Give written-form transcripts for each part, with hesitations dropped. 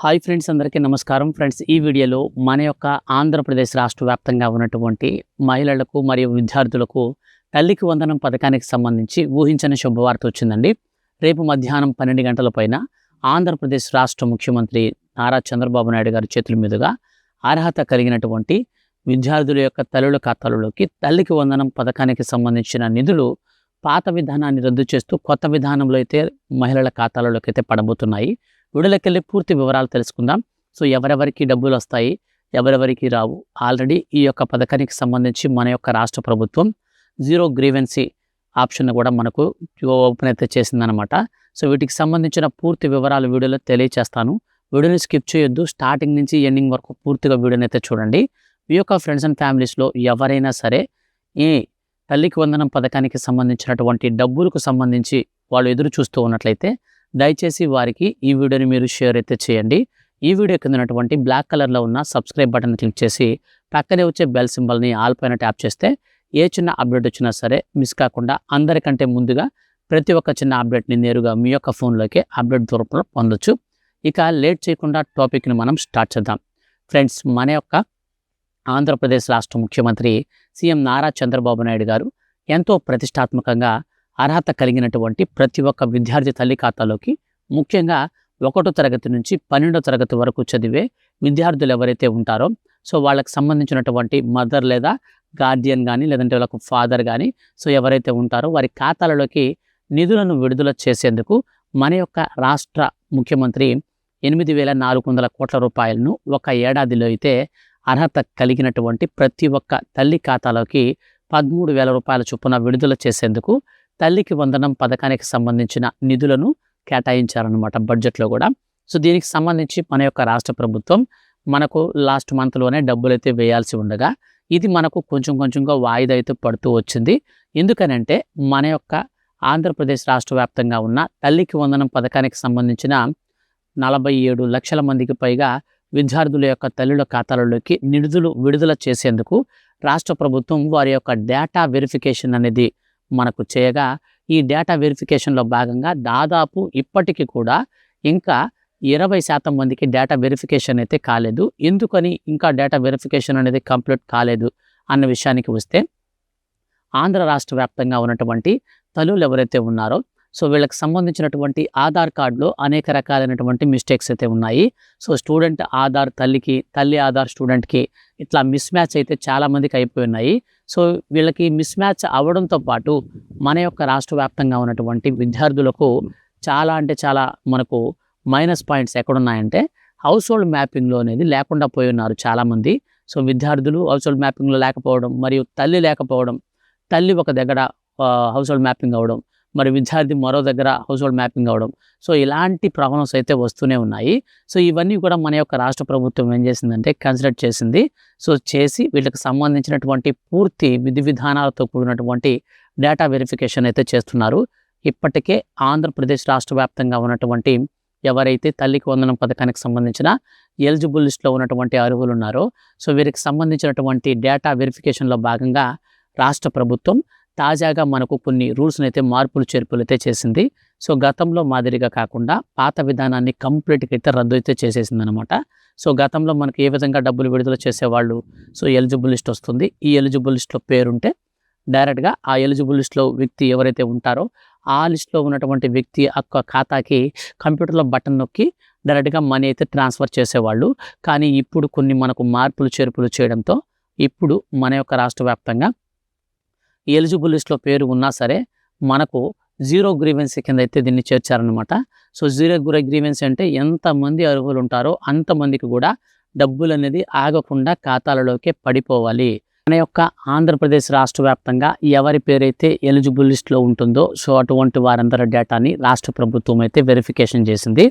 Hi friends, అందరికీ నమస్కారం. Friends, ఈ వీడియోలో మన యొక్క ఆంధ్రప్రదేశ్ రాష్ట్ర వ్యాప్తంగా ఉన్నటువంటి మహిళలకు మరియు విద్యార్థులకు తల్లికి వందనం పథకానికి సంబంధించి ఊహించని శుభవార్త వచ్చిందండి. రేపు మధ్యాహ్నం 12 గంటల పైన ఆంధ్రప్రదేశ్ రాష్ట్ర ముఖ్యమంత్రి నారా చంద్రబాబు నాయుడు గారి చేతుల మీదుగా అర్హత కలిగినటువంటి విద్యార్థుల యొక్క తల్లుల ఖాతాలలోకి తల్లికి వందనం పథకానికి సంబంధించిన నిధులు పాత విధానాన్ని రద్దు చేస్తూ కొత్త విధానంలో అయితే మహిళల ఖాతాలలోకి అయితే పడబోతున్నాయి. వీడియోలోకెళ్ళి పూర్తి వివరాలు తెలుసుకుందాం. సో ఎవరెవరికి డబ్బులు వస్తాయి, ఎవరెవరికి రావు, ఆల్రెడీ ఈ యొక్క పథకానికి సంబంధించి మన యొక్క రాష్ట్ర ప్రభుత్వం జీరో గ్రీవెన్సీ ఆప్షన్ కూడా మనకు ఓపెన్ అయితే చేసిందనమాట. సో వీటికి సంబంధించిన పూర్తి వివరాలు వీడియోలో తెలియచేస్తాను. వీడియోని స్కిప్ చేయొద్దు, స్టార్టింగ్ నుంచి ఎండింగ్ వరకు పూర్తిగా వీడియోని అయితే చూడండి. మీ యొక్క ఫ్రెండ్స్ అండ్ ఫ్యామిలీస్లో ఎవరైనా సరే ఈ తల్లికి వందనం పథకానికి సంబంధించినటువంటి డబ్బులకు సంబంధించి వాళ్ళు ఎదురు చూస్తూ ఉన్నట్లయితే దయచేసి వారికి ఈ వీడియోని మీరు షేర్ అయితే చేయండి. ఈ వీడియో కింద ఉన్నటువంటి బ్లాక్ కలర్లో ఉన్న సబ్స్క్రైబ్ బటన్ క్లిక్ చేసి పక్కనే వచ్చే బెల్ సింబల్ని ఆల్ పైన ట్యాప్ చేస్తే ఏ చిన్న అప్డేట్ వచ్చినా సరే మిస్ కాకుండా అందరికంటే ముందుగా ప్రతి ఒక్క చిన్న అప్డేట్ని నేరుగా మీ యొక్క ఫోన్లోకి అప్డేట్ రూపంలో పొందొచ్చు. ఇక లేట్ చేయకుండా టాపిక్ని మనం స్టార్ట్ చేద్దాం. ఫ్రెండ్స్, మన యొక్క ఆంధ్రప్రదేశ్ రాష్ట్ర ముఖ్యమంత్రి సీఎం నారా చంద్రబాబు నాయుడు గారు ఎంతో ప్రతిష్టాత్మకంగా అర్హత కలిగినటువంటి ప్రతి ఒక్క విద్యార్థి తల్లి ఖాతాలోకి, ముఖ్యంగా 1వ తరగతి నుంచి 12వ తరగతి వరకు చదివే విద్యార్థులు ఎవరైతే ఉంటారో సో వాళ్ళకి సంబంధించినటువంటి మదర్ లేదా గార్డియన్ కానీ లేదంటే వాళ్ళకు ఫాదర్ కానీ సో ఎవరైతే ఉంటారో వారి ఖాతాలలోకి నిధులను విడుదల చేసేందుకు మన యొక్క రాష్ట్ర ముఖ్యమంత్రి 8,400 కోట్ల రూపాయలను ఒక ఏడాదిలో అయితే అర్హత కలిగినటువంటి ప్రతి ఒక్క తల్లి ఖాతాలోకి 13,000 రూపాయల చొప్పున విడుదల చేసేందుకు తల్లికి వందనం పథకానికి సంబంధించిన నిధులను కేటాయించారనమాట బడ్జెట్లో కూడా. సో దీనికి సంబంధించి మన యొక్క రాష్ట్ర ప్రభుత్వం మనకు లాస్ట్ మంత్లోనే డబ్బులు అయితే వేయాల్సి ఉండగా ఇది మనకు కొంచెం కొంచెంగా వాయిదా అయితే పడుతూ వచ్చింది. ఎందుకనంటే మన యొక్క ఆంధ్రప్రదేశ్ రాష్ట్ర వ్యాప్తంగా ఉన్న తల్లికి వందనం పథకానికి సంబంధించిన 47 లక్షల మందికి పైగా విద్యార్థుల యొక్క తల్లుల ఖాతాలలోకి నిధులు విడుదల చేసేందుకు రాష్ట్ర ప్రభుత్వం వారి యొక్క డేటా వెరిఫికేషన్ అనేది మనకు చేయగా, ఈ డేటా వెరిఫికేషన్లో భాగంగా దాదాపు ఇప్పటికీ కూడా ఇంకా 20% మందికి డేటా వెరిఫికేషన్ అయితే కాలేదు. ఎందుకని ఇంకా డేటా వెరిఫికేషన్ అనేది కంప్లీట్ కాలేదు అన్న విషయానికి వస్తే, ఆంధ్ర రాష్ట్ర వ్యాప్తంగా ఉన్నటువంటి తల్లులు ఎవరైతే ఉన్నారో సో వీళ్ళకి సంబంధించినటువంటి ఆధార్ కార్డులో అనేక రకాలైనటువంటి మిస్టేక్స్ అయితే ఉన్నాయి. సో స్టూడెంట్ ఆధార్ తల్లికి, తల్లి ఆధార్ స్టూడెంట్కి ఇట్లా మిస్ మ్యాచ్ అయితే చాలామందికి అయిపోయి ఉన్నాయి. సో వీళ్ళకి మిస్ మ్యాచ్ అవ్వడంతో పాటు మన యొక్క రాష్ట్ర వ్యాప్తంగా ఉన్నటువంటి విద్యార్థులకు చాలా అంటే చాలా మనకు మైనస్ పాయింట్స్ ఎక్కడున్నాయంటే హౌస్ హోల్డ్ మ్యాపింగ్లో అనేది లేకుండా పోయి ఉన్నారు చాలామంది. సో విద్యార్థులు హౌస్ హోల్డ్ మ్యాపింగ్లో లేకపోవడం మరియు తల్లి లేకపోవడం, తల్లి ఒక దగ్గర హౌస్ హోల్డ్ మ్యాపింగ్ అవ్వడం, మరి విద్యార్థి మరో దగ్గర హౌస్ హోల్డ్ మ్యాపింగ్ అవ్వడం, సో ఇలాంటి ప్రాబ్లమ్స్ అయితే వస్తూనే ఉన్నాయి. సో ఇవన్నీ కూడా మన యొక్క రాష్ట్ర ప్రభుత్వం ఏం చేసిందంటే కన్సిడర్ చేసింది. సో చేసి వీళ్ళకి సంబంధించినటువంటి పూర్తి విధి విధానాలతో కూడినటువంటి డేటా వెరిఫికేషన్ అయితే చేస్తున్నారు. ఇప్పటికే ఆంధ్రప్రదేశ్ రాష్ట్ర వ్యాప్తంగా ఉన్నటువంటి ఎవరైతే తల్లికి వందనం పథకానికి సంబంధించిన ఎలిజిబుల్ లిస్ట్లో ఉన్నటువంటి అర్హులు ఉన్నారో సో వీరికి సంబంధించినటువంటి డేటా వెరిఫికేషన్లో భాగంగా రాష్ట్ర ప్రభుత్వం తాజాగా మనకు కొన్ని రూల్స్ని అయితే మార్పులు చేర్పులు అయితే చేసింది. సో గతంలో మాదిరిగా కాకుండా పాత విధానాన్ని కంప్లీట్గా అయితే రద్దు అయితే చేసేసింది అనమాట. సో గతంలో మనకు ఏ విధంగా డబ్బులు విడుదల చేసేవాళ్ళు, సో ఎలిజిబుల్ లిస్ట్ వస్తుంది, ఈ ఎలిజిబుల్ లిస్ట్లో పేరుంటే డైరెక్ట్గా ఆ ఎలిజిబుల్ లిస్ట్లో వ్యక్తి ఎవరైతే ఉంటారో ఆ లిస్ట్లో ఉన్నటువంటి వ్యక్తి యొక్క ఖాతాకి కంప్యూటర్లో బటన్ నొక్కి డైరెక్ట్గా మనీ అయితే ట్రాన్స్ఫర్ చేసేవాళ్ళు. కానీ ఇప్పుడు కొన్ని మనకు మార్పులు చేర్పులు చేయడంతో ఇప్పుడు మన యొక్క రాష్ట్ర వ్యాప్తంగా ఎలిజిబుల్ లిస్ట్లో పేరు ఉన్నా సరే మనకు జీరో గ్రీవెన్సీ కింద అయితే దీన్ని చేర్చారనమాట. సో జీరో గ్రీవెన్సీ అంటే ఎంతమంది అర్హులు ఉంటారో అంతమందికి కూడా డబ్బులు అనేది ఆగకుండా ఖాతాలలోకి పడిపోవాలి. మన యొక్క ఆంధ్రప్రదేశ్ రాష్ట్ర వ్యాప్తంగా ఎవరి పేరైతే ఎలిజిబుల్ లిస్ట్లో ఉంటుందో సో అటువంటి వారందరి డేటాని రాష్ట్ర ప్రభుత్వం అయితే వెరిఫికేషన్ చేసింది.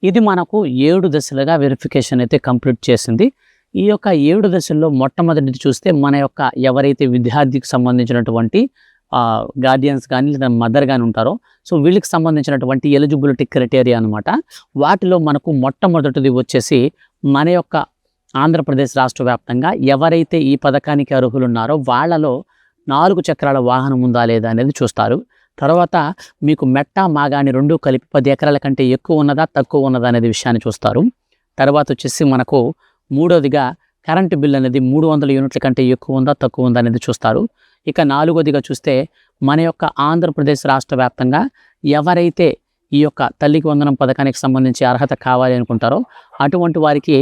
ఇది మనకు 7 దశలుగా వెరిఫికేషన్ అయితే కంప్లీట్ చేసింది. ఈ యొక్క 7 దశల్లో మొట్టమొదటిది చూస్తే మన యొక్క ఎవరైతే విద్యార్థికి సంబంధించినటువంటి గార్డియన్స్ కానీ లేదా మదర్ కానీ ఉంటారో సో వీళ్ళకి సంబంధించినటువంటి ఎలిజిబిలిటీ క్రైటీరియా అనమాట. వాటిలో మనకు మొట్టమొదటిది వచ్చేసి మన యొక్క ఆంధ్రప్రదేశ్ రాష్ట్ర వ్యాప్తంగా ఎవరైతే ఈ పథకానికి అర్హులు ఉన్నారో వాళ్ళలో 4 చక్రాల వాహనం ఉందా లేదా అనేది చూస్తారు. తర్వాత మీకు మెట్ట మాగాని 2 కలిపి 10 ఎకరాల కంటే ఎక్కువ ఉన్నదా తక్కువ ఉన్నదా అనేది విషయాన్ని చూస్తారు. తర్వాత వచ్చేసి మనకు మూడోదిగా కరెంటు బిల్ అనేది 300 యూనిట్ల కంటే ఎక్కువ ఉందా తక్కువ ఉందా అనేది చూస్తారు. ఇక నాలుగోదిగా చూస్తే మన యొక్క ఆంధ్రప్రదేశ్ రాష్ట్ర వ్యాప్తంగా ఎవరైతే ఈ యొక్క తల్లికి వందనం పథకానికి సంబంధించి అర్హత కావాలి అనుకుంటారో అటువంటి వారికి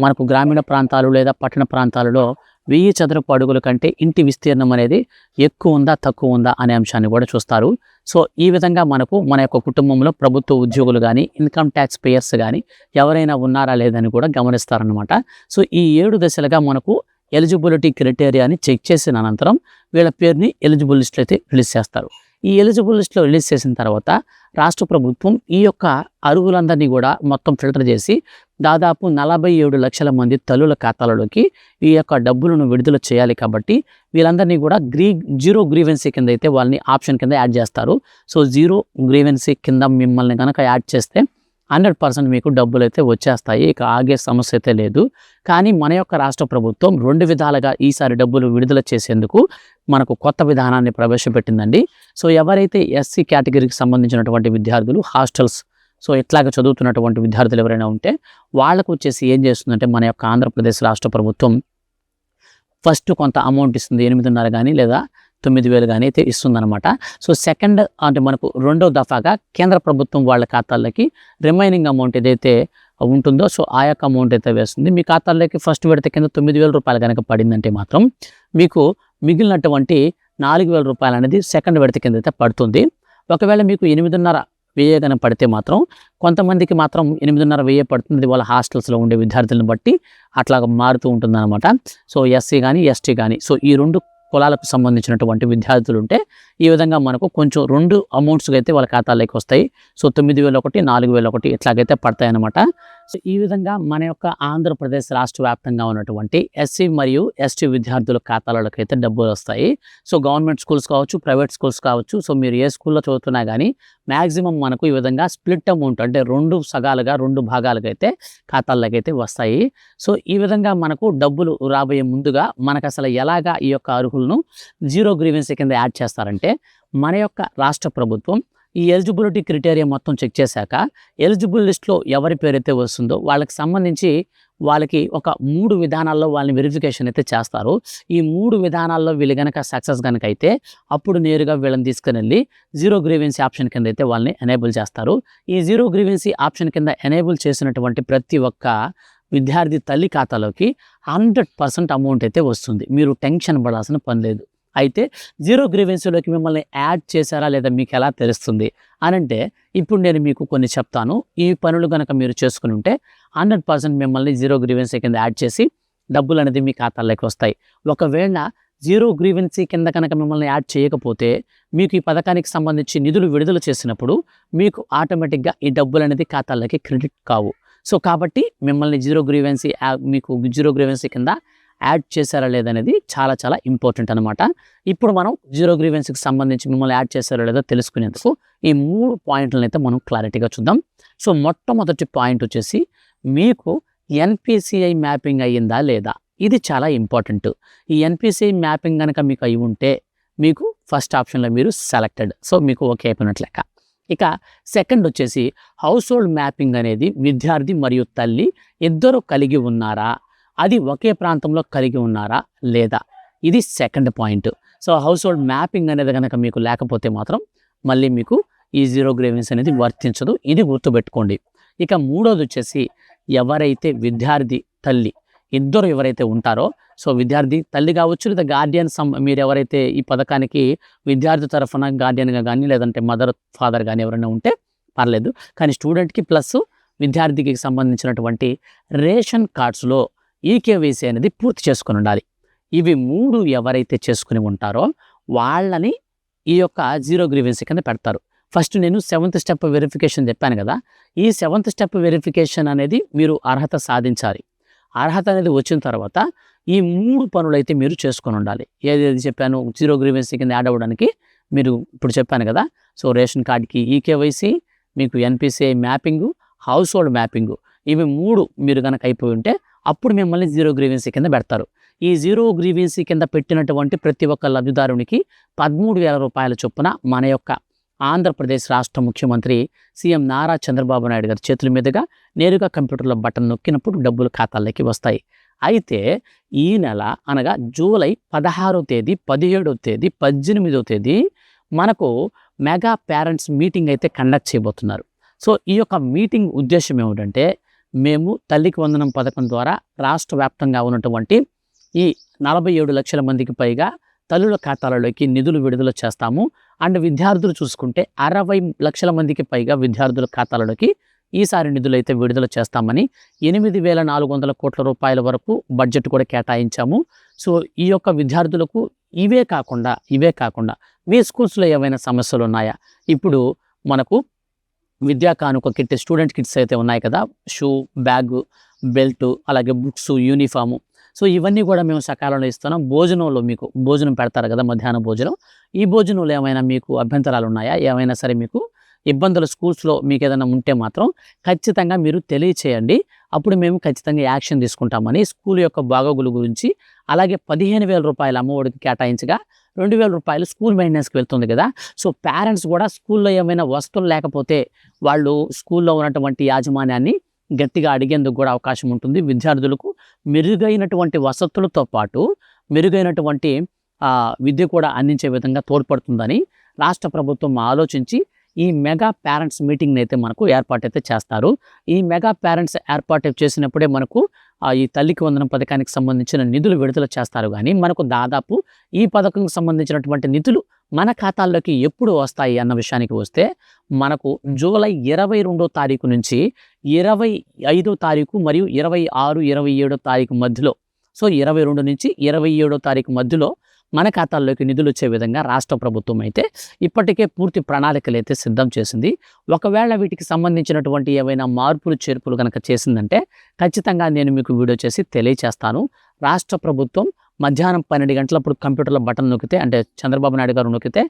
మనకు గ్రామీణ ప్రాంతాలు లేదా పట్టణ ప్రాంతాలలో 1000 చదరపు అడుగుల కంటే ఇంటి విస్తీర్ణం అనేది ఎక్కువ ఉందా తక్కువ ఉందా అనే అంశాన్ని కూడా చూస్తారు. సో ఈ విధంగా మనకు మన యొక్క కుటుంబంలో ప్రభుత్వ ఉద్యోగులు కానీ ఇన్కమ్ ట్యాక్స్ పేయర్స్ కానీ ఎవరైనా ఉన్నారా లేదని కూడా గమనిస్తారనమాట. సో ఈ 7 దశలుగా మనకు ఎలిజిబిలిటీ క్రైటీరియాని చెక్ చేసిన అనంతరం వీళ్ళ పేరుని ఎలిజిబుల్ లిస్ట్లో అయితే రిలీజ్ చేస్తారు. ఈ ఎలిజిబుల్ లిస్ట్లో రిలీజ్ చేసిన తర్వాత రాష్ట్ర ప్రభుత్వం ఈ యొక్క అర్హులందరినీ కూడా మొత్తం ఫిల్టర్ చేసి దాదాపు 47 లక్షల మంది తల్లుల ఖాతాలలోకి ఈ యొక్క డబ్బులను విడుదల చేయాలి. కాబట్టి వీళ్ళందరినీ కూడా జీరో గ్రీవెన్సీ కింద అయితే వాళ్ళని ఆప్షన్ కింద యాడ్ చేస్తారు. సో జీరో గ్రీవెన్సీ కింద మిమ్మల్ని కనుక యాడ్ చేస్తే 100% మీకు డబ్బులు అయితే వచ్చేస్తాయి. ఇక ఆగే సమస్య అయితే లేదు. కానీ మన యొక్క రాష్ట్ర ప్రభుత్వం 2 విధాలుగా ఈసారి డబ్బులు విడుదల చేసేందుకు మనకు కొత్త విధానాన్ని ప్రవేశపెట్టిందండి. సో ఎవరైతే ఎస్సీ కేటగిరీకి సంబంధించినటువంటి విద్యార్థులు హాస్టల్స్ సో ఇట్లాగ చదువుతున్నటువంటి విద్యార్థులు ఎవరైనా ఉంటే వాళ్ళకు వచ్చేసి ఏం చేస్తుందంటే మన యొక్క ఆంధ్రప్రదేశ్ రాష్ట్ర ప్రభుత్వం ఫస్ట్ కొంత అమౌంట్ ఇస్తుంది. 8,500 కానీ లేదా 9,000 కానీ అయితే ఇస్తుందన్నమాట. సో సెకండ్ అంటే మనకు రెండో దఫాగా కేంద్ర ప్రభుత్వం వాళ్ళ ఖాతాల్లోకి రిమైనింగ్ అమౌంట్ ఏదైతే ఉంటుందో సో ఆ యొక్క అమౌంట్ అయితే వేస్తుంది. మీ ఖాతాల్లోకి ఫస్ట్ విడత కింద 9,000 రూపాయలు కనుక పడిందంటే మాత్రం మీకు మిగిలినటువంటి 4,000 రూపాయలు అనేది సెకండ్ విడత కింద అయితే పడుతుంది. ఒకవేళ మీకు 8,500 కనుక పడితే మాత్రం కొంతమందికి మాత్రం 8,500 పడుతుంది. వాళ్ళ హాస్టల్స్లో ఉండే విద్యార్థులను బట్టి అట్లాగా మారుతూ ఉంటుందన్నమాట. సో ఎస్సీ కానీ ఎస్టీ కానీ సో ఈ 2 కులాలకు సంబంధించినటువంటి విద్యార్థులు ఉంటే ఈ విధంగా మనకు కొంచెం 2 అమౌంట్స్గా అయితే వాళ్ళ ఖాతాలోకి వస్తాయి. సో 9,001 4,001 ఇట్లాగైతే పడతాయి అన్నమాట. సో ఈ విధంగా మన యొక్క ఆంధ్రప్రదేశ్ రాష్ట్ర వ్యాప్తంగా ఉన్నటువంటి ఎస్సీ మరియు ఎస్టీ విద్యార్థుల ఖాతాలలోకి అయితే డబ్బులు వస్తాయి. సో గవర్నమెంట్ స్కూల్స్ కావచ్చు, ప్రైవేట్ స్కూల్స్ కావచ్చు, సో మీరు ఏ స్కూల్లో చదువుతున్నా కానీ మ్యాక్సిమం మనకు ఈ విధంగా స్ప్లిట్ అమౌంట్ అంటే 2 భాగాలుగా అయితే ఖాతాల్లోకి అయితే వస్తాయి. సో ఈ విధంగా మనకు డబ్బులు రాబోయే ముందుగా మనకు అసలు ఎలాగా ఈ యొక్క అర్హులను జీరో గ్రీవెన్సీ కింద యాడ్ చేస్తారంటే మన యొక్క రాష్ట్ర ప్రభుత్వం ఈ ఎలిజిబిలిటీ క్రైటీరియా మొత్తం చెక్ చేశాక ఎలిజిబుల్ లిస్ట్లో ఎవరి పేరైతే వస్తుందో వాళ్ళకి సంబంధించి వాళ్ళకి ఒక 3 విధానాల్లో వాళ్ళని వెరిఫికేషన్ అయితే చేస్తారు. ఈ 3 విధానాల్లో వీళ్ళు కనుక సక్సెస్ కనుక అయితే అప్పుడు నేరుగా వీళ్ళని తీసుకుని వెళ్ళి జీరో గ్రీవెన్సీ ఆప్షన్ కింద అయితే వాళ్ళని ఎనేబుల్ చేస్తారు. ఈ జీరో గ్రీవెన్సీ ఆప్షన్ కింద ఎనేబుల్ చేసినటువంటి ప్రతి ఒక్క విద్యార్థి తల్లి ఖాతాలోకి 100% అమౌంట్ అయితే వస్తుంది. మీరు టెన్షన్ పడాల్సిన పని లేదు. అయితే జీరో గ్రీవెన్సీలోకి మిమ్మల్ని యాడ్ చేశారా లేదా మీకు ఎలా తెలుస్తుంది అని అంటే ఇప్పుడు నేను మీకు కొన్ని చెప్తాను. ఈ పనులు కనుక మీరు చేసుకుని ఉంటే 100% మిమ్మల్ని జీరో గ్రీవెన్సీ కింద యాడ్ చేసి డబ్బులు అనేది మీ ఖాతాల్లోకి వస్తాయి. ఒకవేళ జీరో గ్రీవెన్సీ కింద కనుక మిమ్మల్ని యాడ్ చేయకపోతే మీకు ఈ పథకానికి సంబంధించి నిధులు విడుదల చేసినప్పుడు మీకు ఆటోమేటిక్గా ఈ డబ్బులు అనేది ఖాతాల్లోకి క్రెడిట్ కావు. సో కాబట్టి మిమ్మల్ని మీకు జీరో గ్రీవెన్సీ కింద యాడ్ చేశారా లేదనేది చాలా చాలా ఇంపార్టెంట్ అనమాట. ఇప్పుడు మనం జీరో గ్రీవెన్సీకి సంబంధించి మిమ్మల్ని యాడ్ చేశారో లేదో తెలుసుకునేందుకు ఈ 3 పాయింట్లను అయితే మనం క్లారిటీగా చూద్దాం. సో మొట్టమొదటి పాయింట్ వచ్చేసి మీకు ఎన్పిసిఐ మ్యాపింగ్ అయ్యిందా లేదా, ఇది చాలా ఇంపార్టెంట్. ఈ ఎన్పిసిఐ మ్యాపింగ్ కనుక మీకు అయి ఉంటే మీకు ఫస్ట్ ఆప్షన్లో మీరు సెలెక్టెడ్, సో మీకు ఓకే అయిపోయినట్లు లెక్క. ఇక సెకండ్ వచ్చేసి హౌస్ హోల్డ్ మ్యాపింగ్ అనేది విద్యార్థి మరియు తల్లి ఇద్దరు కలిగి ఉన్నారా, అది ఒకే ప్రాంతంలో కలిగి ఉన్నారా లేదా, ఇది second point. So house hold mapping అనేది కనుక మీకు లేకపోతే మాత్రం మళ్ళీ మీకు ఈ జీరో గ్రీవెన్సీ అనేది వర్తించదు, ఇది గుర్తుపెట్టుకోండి. ఇక మూడోది వచ్చేసి ఎవరైతే విద్యార్థి తల్లి ఇద్దరు ఎవరైతే ఉంటారో, సో విద్యార్థి తల్లి కావచ్చు లేదా గార్డియన్ మీరు ఎవరైతే ఈ పథకానికి విద్యార్థి తరఫున గార్డియన్గా కానీ లేదంటే మదర్ ఫాదర్ కానీ ఎవరైనా ఉంటే పర్లేదు. కానీ స్టూడెంట్కి ప్లస్ విద్యార్థికి సంబంధించినటువంటి రేషన్ కార్డ్స్లో ఈకేవైసీ అనేది పూర్తి చేసుకుని ఉండాలి. ఇవి 3 ఎవరైతే చేసుకుని ఉంటారో వాళ్ళని ఈ యొక్క జీరో గ్రీవెన్సీ కింద పెడతారు. ఫస్ట్ నేను 7th స్టెప్ వెరిఫికేషన్ చెప్పాను కదా, ఈ 7th స్టెప్ వెరిఫికేషన్ అనేది మీరు అర్హత సాధించాలి. అర్హత అనేది వచ్చిన తర్వాత ఈ 3 పనులు అయితే మీరు చేసుకొని ఉండాలి. ఏది చెప్పాను, జీరో గ్రీవెన్సీ కింద యాడ్ అవ్వడానికి మీరు ఇప్పుడు చెప్పాను కదా, సో రేషన్ కార్డ్కి ఈకేవైసీ, మీకు NPCI mapping, house hold mapping, ఇవి 3 మీరు కనుక అయిపోయి ఉంటే అప్పుడు మిమ్మల్ని జీరో గ్రీవెన్సీ కింద పెడతారు. ఈ జీరో గ్రీవెన్సీ కింద పెట్టినటువంటి ప్రతి ఒక్క లబ్ధిదారునికి 13,000 రూపాయల చొప్పున మన యొక్క ఆంధ్రప్రదేశ్ రాష్ట్ర ముఖ్యమంత్రి సీఎం నారా చంద్రబాబు నాయుడు గారి చేతుల మీదుగా నేరుగా కంప్యూటర్లో బటన్ నొక్కినప్పుడు డబ్బులు ఖాతాల్లోకి వస్తాయి. అయితే ఈ నెల అనగా జూలై 16వ తేదీ, 17వ తేదీ, 18వ తేదీ మనకు మెగా పేరెంట్స్ మీటింగ్ అయితే కండక్ట్ చేయబోతున్నారు. సో ఈ యొక్క మీటింగ్ ఉద్దేశం ఏమిటంటే, మేము తల్లికి వందనం పథకం ద్వారా రాష్ట్ర వ్యాప్తంగా ఉన్నటువంటి ఈ 47 లక్షల మందికి పైగా తల్లుల ఖాతాలలోకి నిధులు విడుదల చేస్తాము. అండ్ విద్యార్థులు చూసుకుంటే 60 లక్షల మందికి పైగా విద్యార్థుల ఖాతాలలోకి ఈసారి నిధులు అయితే విడుదల చేస్తామని 8,400 కోట్ల రూపాయల వరకు బడ్జెట్ కూడా కేటాయించాము. సో ఈ యొక్క విద్యార్థులకు ఇవే కాకుండా మీ స్కూల్స్లో ఏమైనా సమస్యలు ఉన్నాయా? ఇప్పుడు మనకు విద్యా కానుక కిట్, స్టూడెంట్ కిట్స్ అయితే ఉన్నాయి కదా, షూ, బ్యాగు, బెల్టు, అలాగే బుక్స్, యూనిఫాము. సో ఇవన్నీ కూడా మేము సకాలంలో ఇస్తున్నాం. భోజనంలో మీకు భోజనం పెడతారు కదా, మధ్యాహ్న భోజనం. ఈ భోజనంలో ఏమైనా మీకు అభ్యంతరాలు ఉన్నాయా? ఏమైనా సరే మీకు ఇబ్బందులు స్కూల్స్లో మీకు ఏదైనా ఉంటే మాత్రం ఖచ్చితంగా మీరు తెలియచేయండి. అప్పుడు మేము ఖచ్చితంగా యాక్షన్ తీసుకుంటామని స్కూల్ యొక్క బాగోగుల గురించి, అలాగే 15,000 రూపాయలు అమ్మఒడికి కేటాయించగా 2,000 రూపాయలు స్కూల్ మెయింటెనెన్స్కి వెళ్తుంది కదా. సో పేరెంట్స్ కూడా స్కూల్లో ఏమైనా వస్తువులు లేకపోతే వాళ్ళు స్కూల్లో ఉన్నటువంటి యాజమాన్యాన్ని గట్టిగా అడిగేందుకు కూడా అవకాశం ఉంటుంది. విద్యార్థులకు మెరుగైనటువంటి వసతులతో పాటు మెరుగైనటువంటి విద్య కూడా అందించే విధంగా తోడ్పడుతుందని రాష్ట్ర ప్రభుత్వం ఆలోచించి ఈ మెగా పేరెంట్స్ మీటింగ్ని అయితే మనకు ఏర్పాటైతే చేస్తారు. ఈ మెగా పేరెంట్స్ ఏర్పాటు చేసినప్పుడే మనకు ఈ తల్లికి వందనం పథకానికి సంబంధించిన నిధులు విడుదల చేస్తారు. కానీ మనకు దాదాపు ఈ పథకంకి సంబంధించినటువంటి నిధులు మన ఖాతాల్లోకి ఎప్పుడు వస్తాయి అన్న విషయానికి వస్తే, మనకు జూలై 22వ తారీఖు నుంచి 25వ తారీఖు మరియు 26, 27వ తారీఖు మధ్యలో, సో 22 నుంచి 27వ తారీఖు మధ్యలో మన ఖాతాల్లోకి నిధులు వచ్చే విధంగా రాష్ట్ర ప్రభుత్వం అయితే ఇప్పటికే పూర్తి ప్రణాళికలు అయితే సిద్ధం చేసింది. ఒకవేళ వీటికి సంబంధించినటువంటి ఏవైనా మార్పులు చేర్పులు కనుక చేసిందంటే ఖచ్చితంగా నేను మీకు వీడియో చేసి తెలియచేస్తాను. రాష్ట్ర ప్రభుత్వం మధ్యాహ్నం 12 గంటలప్పుడు కంప్యూటర్లో బటన్ నొక్కితే, అంటే చంద్రబాబు నాయుడు గారు నొక్కితే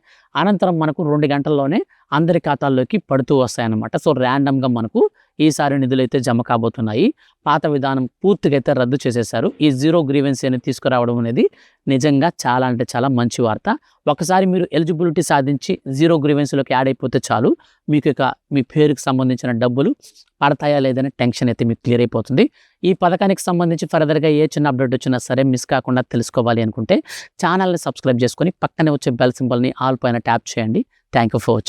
అనంతరం మనకు 2 గంటల్లోనే అందరి ఖాతాల్లోకి పడుతూ వస్తాయన్నమాట. సో ర్యాండమ్గా మనకు ఈసారి నిధులు అయితే జమ కాబోతున్నాయి. పాత విధానం పూర్తిగా అయితే రద్దు చేసేశారు. ఈ జీరో గ్రీవెన్స్ అనేది తీసుకురావడం అనేది నిజంగా చాలా అంటే చాలా మంచి వార్త. ఒకసారి మీరు ఎలిజిబిలిటీ సాధించి జీరో గ్రీవెన్స్లోకి యాడ్ అయిపోతే చాలు, మీకు ఇక మీ పేరుకి సంబంధించిన డబ్బులు పడతాయా లేదనే టెన్షన్ అయితే మీకు క్లియర్ అయిపోతుంది. ఈ పథకానికి సంబంధించి ఫర్దర్గా ఏ చిన్న అప్డేట్ వచ్చినా సరే మిస్ కాకుండా తెలుసుకోవాలి అనుకుంటే ఛానల్ని సబ్స్క్రైబ్ చేసుకొని పక్కనే వచ్చే బెల్ సింబల్ని ఆల్ పైన ట్యాప్ చేయండి. Thank you for watching.